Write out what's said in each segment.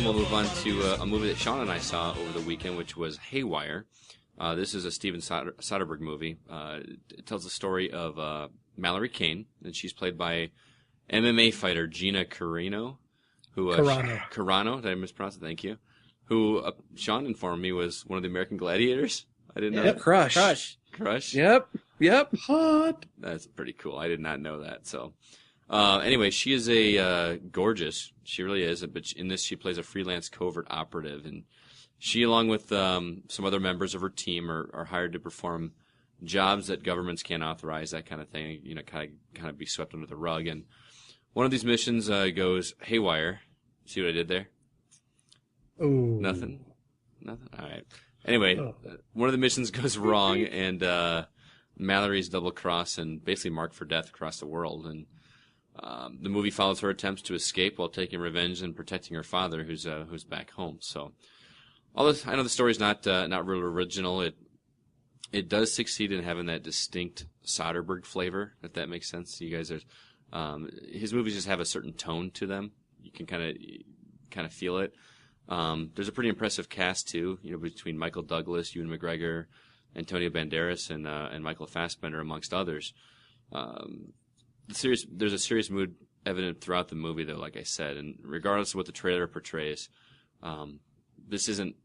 we'll move on to a movie that Sean and I saw over the weekend, which was Haywire. This is a Steven Soderbergh movie. It tells the story of Mallory Kane, and she's played by MMA fighter Gina Carano. Carano, did I mispronounce it? Thank you. Who Sean informed me was one of the American Gladiators. I didn't know that. Crush. Yep. Hot. That's pretty cool. I did not know that. So, anyway, she is a gorgeous. She really is. But in this, she plays a freelance covert operative, and she, along with some other members of her team, are hired to perform jobs that governments can't authorize. That kind of thing. You know, kind of be swept under the rug. And one of these missions goes haywire. See what I did there? Ooh. Nothing. All right. Anyway, one of the missions goes wrong, and Mallory's double-crossed and basically marked for death across the world. And the movie follows her attempts to escape while taking revenge and protecting her father, who's back home. So, all this, I know the story's not real original. It does succeed in having that distinct Soderbergh flavor, if that makes sense. You guys his movies just have a certain tone to them. You can kind of feel it. There's a pretty impressive cast too, between Michael Douglas, Ewan McGregor, Antonio Banderas, and Michael Fassbender, amongst others. There's a serious mood evident throughout the movie, though, like I said, and regardless of what the trailer portrays, this isn't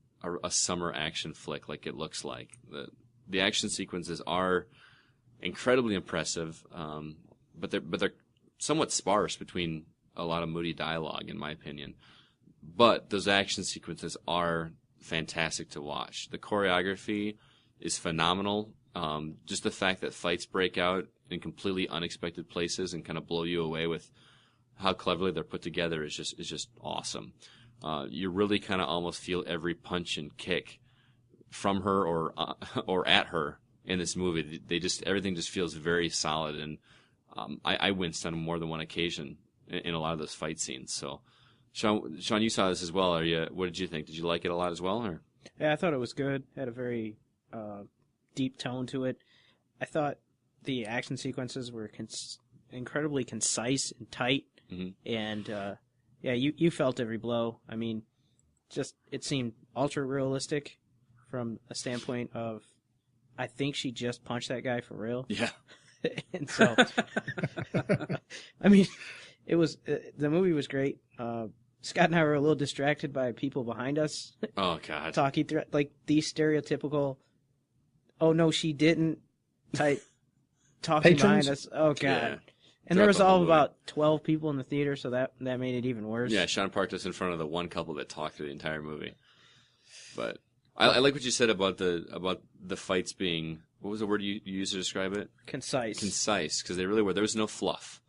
a summer action flick like it looks like. The action sequences are incredibly impressive, but they're somewhat sparse between a lot of moody dialogue, in my opinion. But those action sequences are fantastic to watch. The choreography is phenomenal. Just the fact that fights break out in completely unexpected places and kind of blow you away with how cleverly they're put together is just awesome. You really kind of almost feel every punch and kick from her or at her in this movie. Everything just feels very solid, and I winced on more than one occasion in a lot of those fight scenes. So. Sean, you saw this as well. What did you think? Did you like it a lot as well? Or? Yeah, I thought it was good. It had a very deep tone to it. I thought the action sequences were incredibly concise and tight. Mm-hmm. And, you felt every blow. I mean, it seemed ultra-realistic from a standpoint of, I think she just punched that guy for real. Yeah. And so, I mean, the movie was great. Scott and I were a little distracted by people behind us. Oh, God. Talking through, like, these stereotypical, oh, no, she didn't type talking Patrons? behind us. Oh, God. Yeah. And there was all about 12 people in the theater, so that made it even worse. Yeah, Sean parked us in front of the one couple that talked through the entire movie. But I like what you said about the fights being, what was the word you used to describe it? Concise. Concise, because they really were. There was no fluff.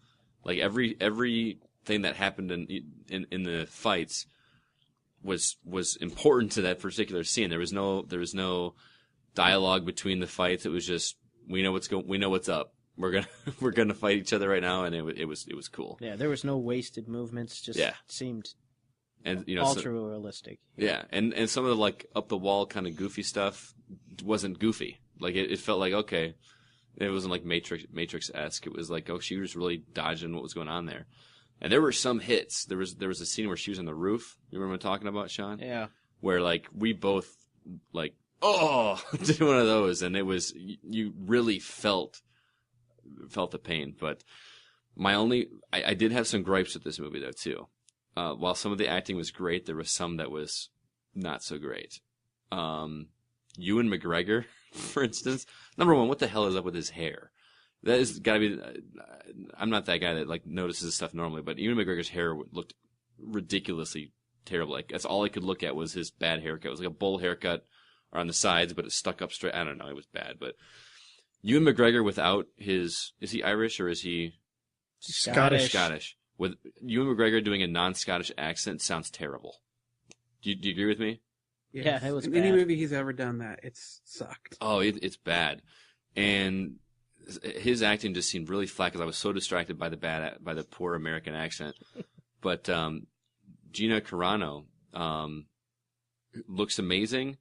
Like, everything that happened in the fights was important to that particular scene. There was no dialogue between the fights. It was just we know what's up. We're gonna fight each other right now, and it was cool. Yeah, there was no wasted movements. Just seemed ultra realistic. Yeah, and some of the like up the wall kind of goofy stuff wasn't goofy. Like it felt like okay. It wasn't like Matrix-esque. It was like, oh, she was really dodging what was going on there. And there were some hits. There was a scene where she was on the roof. You remember what I'm talking about, Sean? Yeah. Where, like, we both, like, oh, did one of those. And it was, you really felt the pain. But I did have some gripes with this movie, though, too. While some of the acting was great, there was some that was not so great. Ewan McGregor, for instance. Number one, what the hell is up with his hair? That has got to be. I'm not that guy that like notices this stuff normally, but Ewan McGregor's hair looked ridiculously terrible. Like that's all I could look at was his bad haircut. It was like a bowl haircut on the sides, but it stuck up straight. I don't know. It was bad. But Ewan McGregor without is he Irish or is he Scottish. With Ewan McGregor doing a non-Scottish accent sounds terrible. Do you agree with me? Yeah, it was in bad. any movie he's ever done that, it's sucked. Oh, it's bad, and his acting just seemed really flat because I was so distracted by the poor American accent. But Gina Carano looks amazing,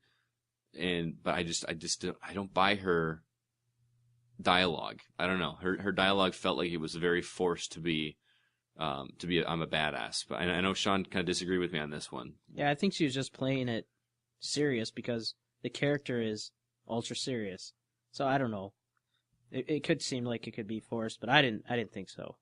but I don't buy her dialogue. I don't know. Her dialogue felt like it was very forced to be to be I'm a badass. But I know Sean kind of disagreed with me on this one. Yeah, I think she was just playing it serious because the character is ultra serious. So I don't know. It could seem like it could be forced, but I didn't think so.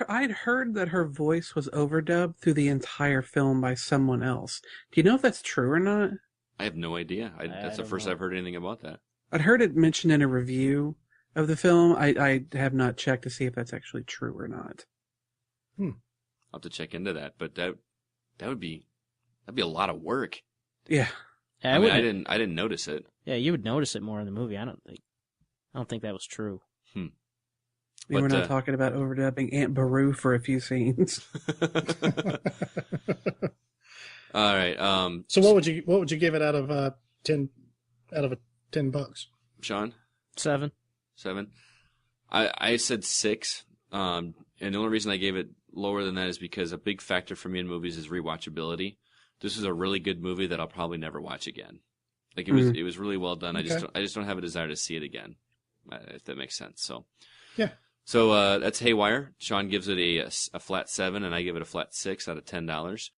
I'd heard that her voice was overdubbed through the entire film by someone else. Do you know if that's true or not? I have no idea. That's the first I've heard anything about that. I'd heard it mentioned in a review of the film. I have not checked to see if that's actually true or not. I'll have to check into that, but that'd be a lot of work. Yeah. I mean, I didn't notice it. Yeah, you would notice it more in the movie. I don't think that was true. We're not talking about overdubbing Aunt Beru for a few scenes. All right. So what would you give it out of $10 Sean? 7. 7. I said 6. And the only reason I gave it lower than that is because a big factor for me in movies is rewatchability. This is a really good movie that I'll probably never watch again. Like it was really well done. Okay. I just don't have a desire to see it again, if that makes sense. So Yeah. So that's Haywire. Sean gives it a flat 7, and I give it a flat 6 out of $10.